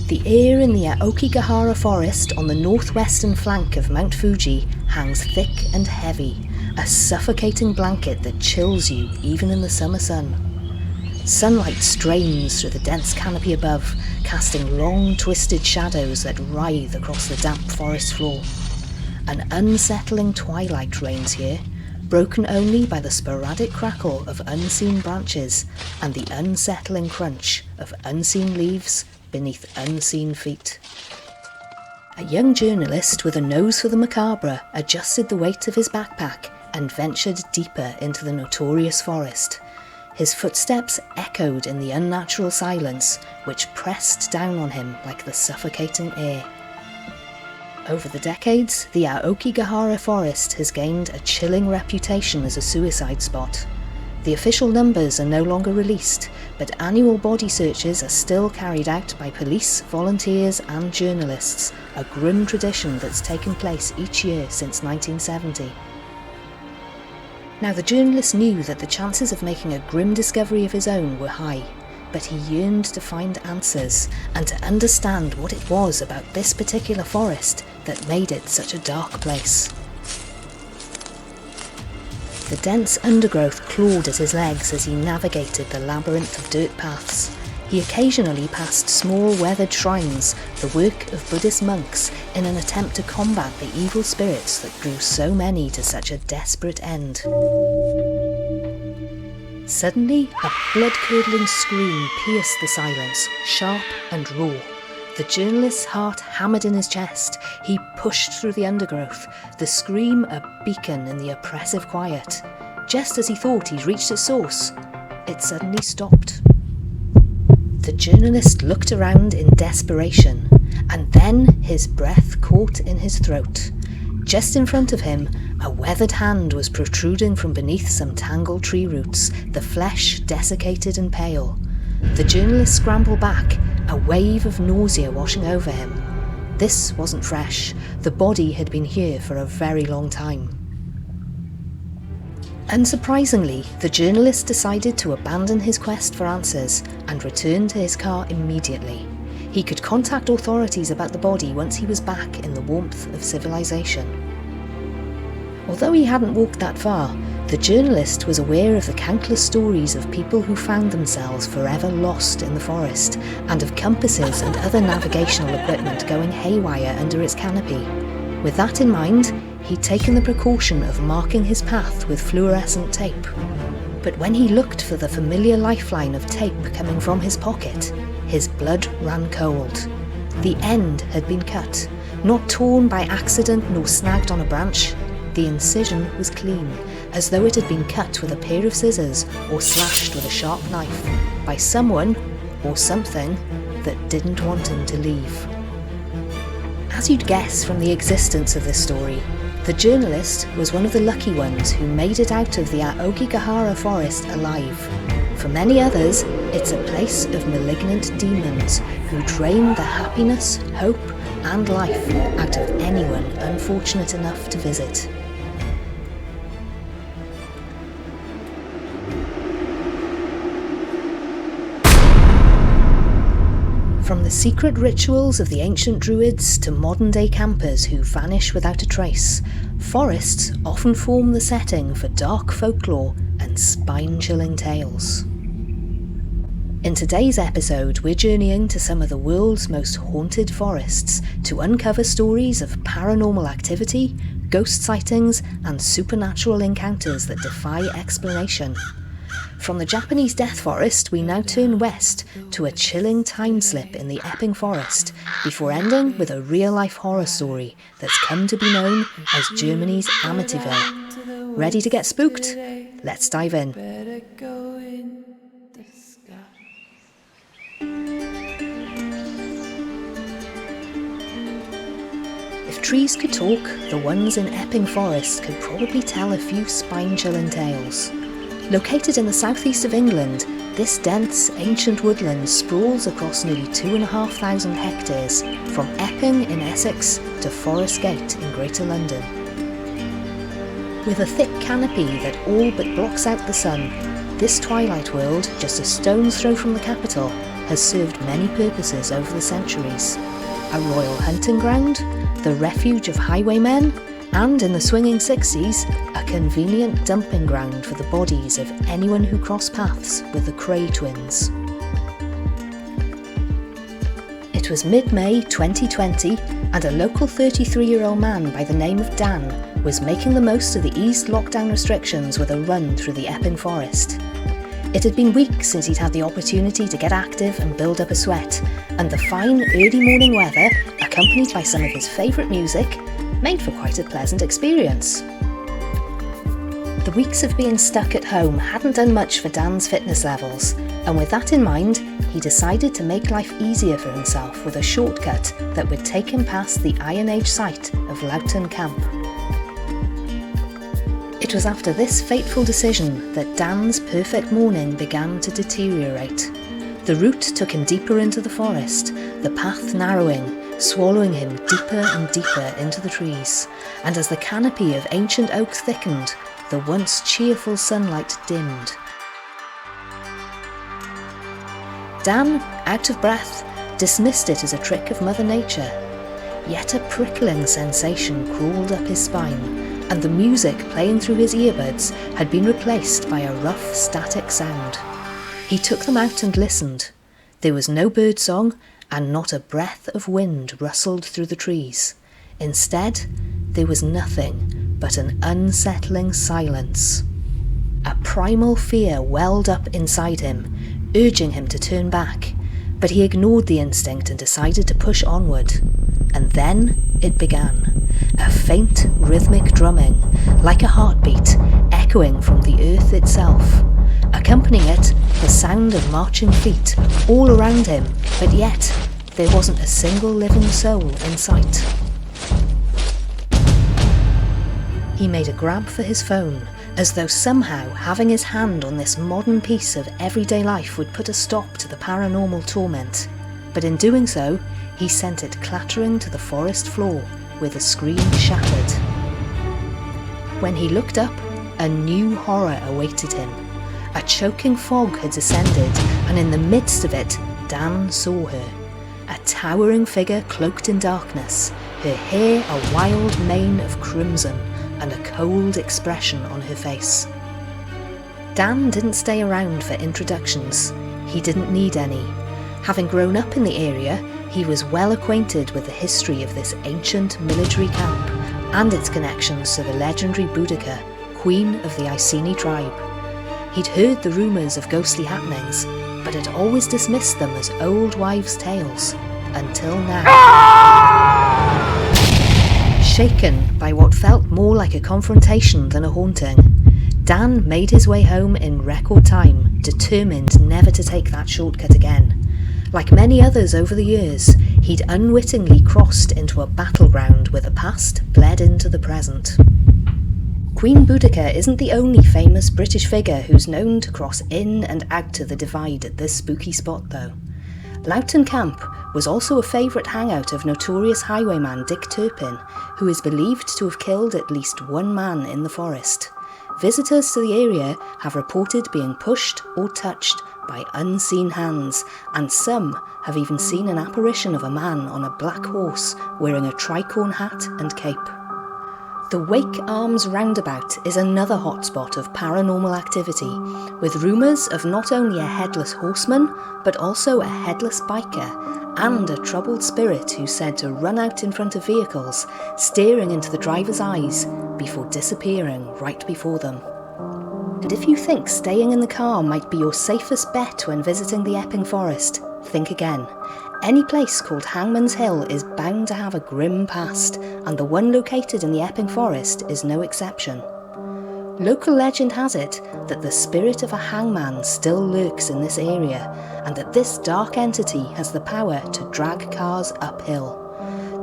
The ear in the Aokigahara forest on the northwestern flank of Mount Fuji hangs thick and heavy, a suffocating blanket that chills you even in the summer sun. Sunlight strains through the dense canopy above, casting long twisted shadows that writhe across the damp forest floor. An unsettling twilight reigns here, broken only by the sporadic crackle of unseen branches and the unsettling crunch of unseen leaves beneath unseen feet. A young journalist with a nose for the macabre adjusted the weight of his backpack and ventured deeper into the notorious forest. His footsteps echoed in the unnatural silence, which pressed down on him like the suffocating air. Over the decades, the Aokigahara forest has gained a chilling reputation as a suicide spot. The official numbers are no longer released, but annual body searches are still carried out by police, volunteers and journalists, a grim tradition that's taken place each year since 1970. Now, the journalist knew that the chances of making a grim discovery of his own were high, but he yearned to find answers and to understand what it was about this particular forest that made it such a dark place. The dense undergrowth clawed at his legs as he navigated the labyrinth of dirt paths. He occasionally passed small weathered shrines, the work of Buddhist monks, in an attempt to combat the evil spirits that drew so many to such a desperate end. Suddenly, a blood-curdling scream pierced the silence, sharp and raw. The journalist's heart hammered in his chest. He pushed through the undergrowth, the scream a beacon in the oppressive quiet. Just as he thought he'd reached its source, it suddenly stopped. The journalist looked around in desperation, and then his breath caught in his throat. Just in front of him, a weathered hand was protruding from beneath some tangled tree roots, the flesh desiccated and pale. The journalist scrambled back, a wave of nausea washing over him. This wasn't fresh. The body had been here for a very long time. Unsurprisingly, the journalist decided to abandon his quest for answers and return to his car immediately. He could contact authorities about the body once he was back in the warmth of civilization. Although he hadn't walked that far, the journalist was aware of the countless stories of people who found themselves forever lost in the forest, and of compasses and other navigational equipment going haywire under its canopy. With that in mind, he'd taken the precaution of marking his path with fluorescent tape. But when he looked for the familiar lifeline of tape coming from his pocket, his blood ran cold. The end had been cut, not torn by accident nor snagged on a branch. The incision was clean, as though it had been cut with a pair of scissors or slashed with a sharp knife by someone or something that didn't want him to leave. As you'd guess from the existence of this story, the journalist was one of the lucky ones who made it out of the Aokigahara forest alive. For many others, it's a place of malignant demons who drain the happiness, hope and life out of anyone unfortunate enough to visit. From the secret rituals of the ancient druids to modern-day campers who vanish without a trace, forests often form the setting for dark folklore and spine-chilling tales. In today's episode, we're journeying to some of the world's most haunted forests to uncover stories of paranormal activity, ghost sightings, and supernatural encounters that defy explanation. From the Japanese death forest, we now turn west to a chilling time slip in the Epping forest, before ending with a real-life horror story that's come to be known as Germany's Amityville. Ready to get spooked? Let's dive in. If trees could talk, the ones in Epping Forest could probably tell a few spine-chilling tales. Located in the southeast of England, this dense, ancient woodland sprawls across nearly 2,500 hectares, from Epping in Essex to Forest Gate in Greater London. With a thick canopy that all but blocks out the sun, this twilight world, just a stone's throw from the capital, has served many purposes over the centuries. A royal hunting ground, the refuge of highwaymen, and in the swinging 60s, a convenient dumping ground for the bodies of anyone who crossed paths with the Cray twins. It was mid-May 2020, and a local 33-year-old man by the name of Dan was making the most of the eased lockdown restrictions with a run through the Epping forest. It had been weeks since he'd had the opportunity to get active and build up a sweat, and the fine early morning weather, accompanied by some of his favourite music, made for quite a pleasant experience. The weeks of being stuck at home hadn't done much for Dan's fitness levels, and with that in mind, he decided to make life easier for himself with a shortcut that would take him past the Iron Age site of Loughton Camp. It was after this fateful decision that Dan's perfect morning began to deteriorate. The route took him deeper into the forest, the path narrowing, swallowing him deeper and deeper into the trees, and as the canopy of ancient oaks thickened, the once cheerful sunlight dimmed. Dan, out of breath, dismissed it as a trick of Mother Nature. Yet a prickling sensation crawled up his spine, and the music playing through his earbuds had been replaced by a rough, static sound. He took them out and listened. There was no birdsong, and not a breath of wind rustled through the trees. Instead, there was nothing but an unsettling silence. A primal fear welled up inside him, urging him to turn back, but he ignored the instinct and decided to push onward. And then it began, a faint rhythmic drumming, like a heartbeat, echoing from the earth itself. Accompanying it, the sound of marching feet all around him, but yet there wasn't a single living soul in sight. He made a grab for his phone, as though somehow having his hand on this modern piece of everyday life would put a stop to the paranormal torment. But in doing so, he sent it clattering to the forest floor with a scream shattered. When he looked up, a new horror awaited him. A choking fog had descended, and in the midst of it, Dan saw her. A towering figure cloaked in darkness, her hair a wild mane of crimson, and a cold expression on her face. Dan didn't stay around for introductions. He didn't need any. Having grown up in the area, he was well acquainted with the history of this ancient military camp and its connections to the legendary Boudica, queen of the Iceni tribe. He'd heard the rumours of ghostly happenings, but had always dismissed them as old wives' tales, until now. Shaken by what felt more like a confrontation than a haunting, Dan made his way home in record time, determined never to take that shortcut again. Like many others over the years, he'd unwittingly crossed into a battleground where the past bled into the present. Queen Boudica isn't the only famous British figure who's known to cross in and out of the divide at this spooky spot though. Loughton Camp was also a favourite hangout of notorious highwayman Dick Turpin, who is believed to have killed at least one man in the forest. Visitors to the area have reported being pushed or touched by unseen hands, and some have even seen an apparition of a man on a black horse wearing a tricorn hat and cape. The Wake Arms Roundabout is another hotspot of paranormal activity, with rumours of not only a headless horseman, but also a headless biker, and a troubled spirit who's said to run out in front of vehicles, staring into the driver's eyes before disappearing right before them. And if you think staying in the car might be your safest bet when visiting the Epping forest, think again. Any place called Hangman's Hill is bound to have a grim past, and the one located in the Epping forest is no exception. Local legend has it that the spirit of a hangman still lurks in this area, and that this dark entity has the power to drag cars uphill.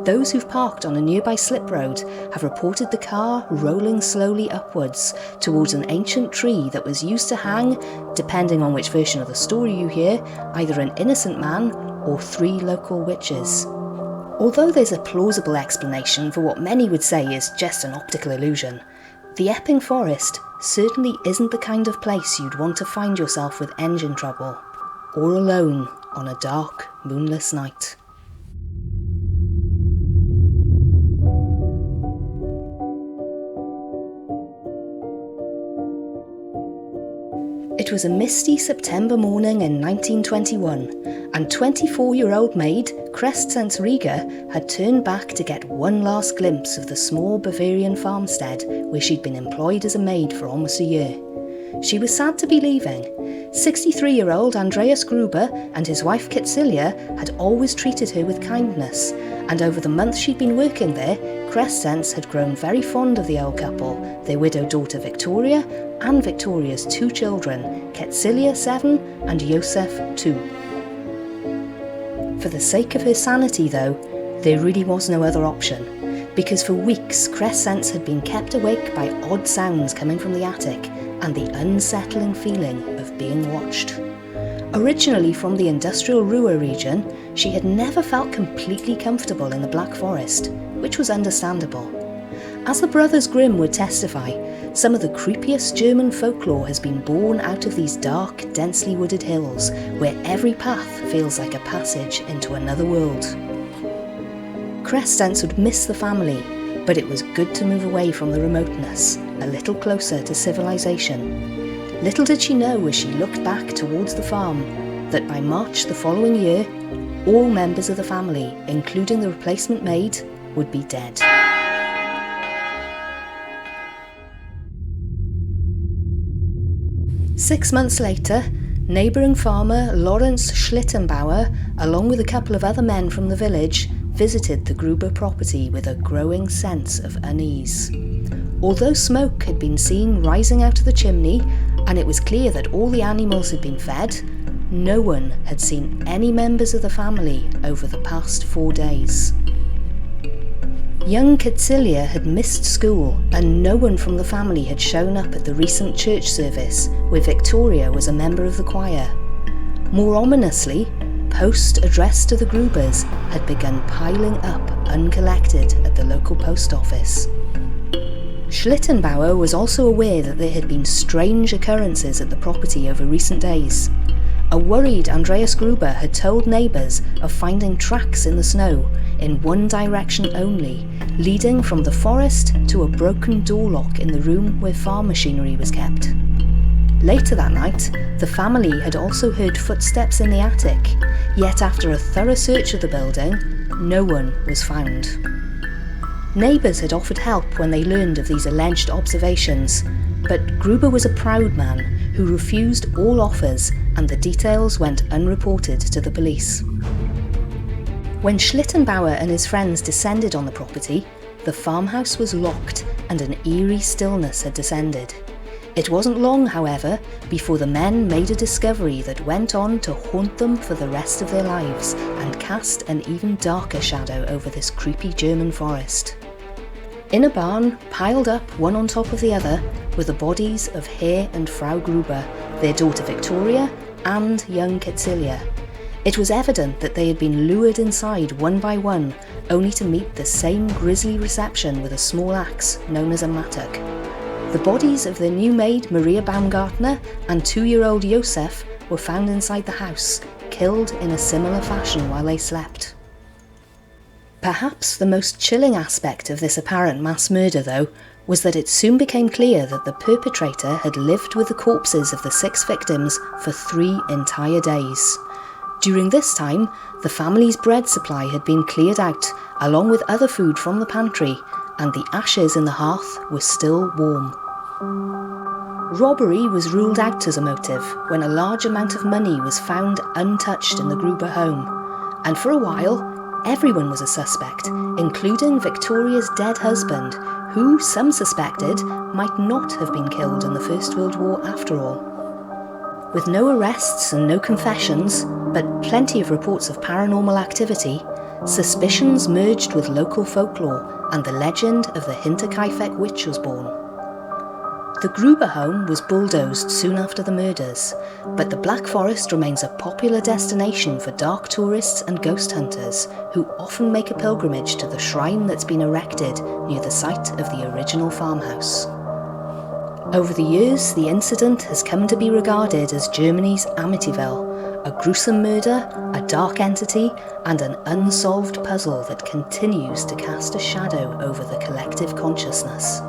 Those who've parked on a nearby slip road have reported the car rolling slowly upwards towards an ancient tree that was used to hang, depending on which version of the story you hear, either an innocent man or 3 local witches. Although there's a plausible explanation for what many would say is just an optical illusion, the Epping forest certainly isn't the kind of place you'd want to find yourself with engine trouble, or alone, on a dark, moonless night. It was a misty September morning in 1921, and 24-year-old maid Crescens Riga had turned back to get one last glimpse of the small Bavarian farmstead where she'd been employed as a maid for almost a year. She was sad to be leaving. 63-year-old Andreas Gruber and his wife Kitzilia had always treated her with kindness, and over the month she'd been working there, Crescens had grown very fond of the old couple, their widowed daughter Victoria, and Victoria's 2 children, Kitzilia 7 and Josef 2. For the sake of her sanity though, there really was no other option, because for weeks Crescens had been kept awake by odd sounds coming from the attic and the unsettling feeling of being watched. Originally from the industrial Ruhr region, she had never felt completely comfortable in the Black Forest, which was understandable. As the Brothers Grimm would testify, some of the creepiest German folklore has been born out of these dark, densely wooded hills, where every path feels like a passage into another world. Crescens would miss the family, but it was good to move away from the remoteness, a little closer to civilization. Little did she know as she looked back towards the farm, that by March the following year, all members of the family, including the replacement maid, would be dead. Six months later, neighbouring farmer Lorenz Schlittenbauer, along with a couple of other men from the village, visited the Gruber property with a growing sense of unease. Although smoke had been seen rising out of the chimney, and it was clear that all the animals had been fed, no one had seen any members of the family over the past 4 days. Young Kitzilia had missed school, and no one from the family had shown up at the recent church service, where Victoria was a member of the choir. More ominously, post addressed to the Grubers had begun piling up uncollected at the local post office. Schlittenbauer was also aware that there had been strange occurrences at the property over recent days. A worried Andreas Gruber had told neighbours of finding tracks in the snow, in one direction only, leading from the forest to a broken door lock in the room where farm machinery was kept. Later that night, the family had also heard footsteps in the attic, yet after a thorough search of the building, no one was found. Neighbours had offered help when they learned of these alleged observations, but Gruber was a proud man who refused all offers, and the details went unreported to the police. When Schlittenbauer and his friends descended on the property, the farmhouse was locked and an eerie stillness had descended. It wasn't long, however, before the men made a discovery that went on to haunt them for the rest of their lives and cast an even darker shadow over this creepy German forest. In a barn, piled up one on top of the other, were the bodies of Herr and Frau Gruber, their daughter Victoria, and young Kitzilia. It was evident that they had been lured inside one by one, only to meet the same grisly reception with a small axe known as a mattock. The bodies of their new maid Maria Baumgartner and 2-year-old Josef were found inside the house, killed in a similar fashion while they slept. Perhaps the most chilling aspect of this apparent mass murder, though, was that it soon became clear that the perpetrator had lived with the corpses of the 6 victims for 3 entire days. During this time, the family's bread supply had been cleared out, along with other food from the pantry, and the ashes in the hearth were still warm. Robbery was ruled out as a motive when a large amount of money was found untouched in the Gruber home, and for a while, everyone was a suspect, including Victoria's dead husband, who some suspected might not have been killed in the First World War after all. With no arrests and no confessions, but plenty of reports of paranormal activity, suspicions merged with local folklore, and the legend of the Hinterkaifeck witch was born. The Gruber home was bulldozed soon after the murders, but the Black Forest remains a popular destination for dark tourists and ghost hunters, who often make a pilgrimage to the shrine that's been erected near the site of the original farmhouse. Over the years, the incident has come to be regarded as Germany's Amityville, a gruesome murder, a dark entity, and an unsolved puzzle that continues to cast a shadow over the collective consciousness.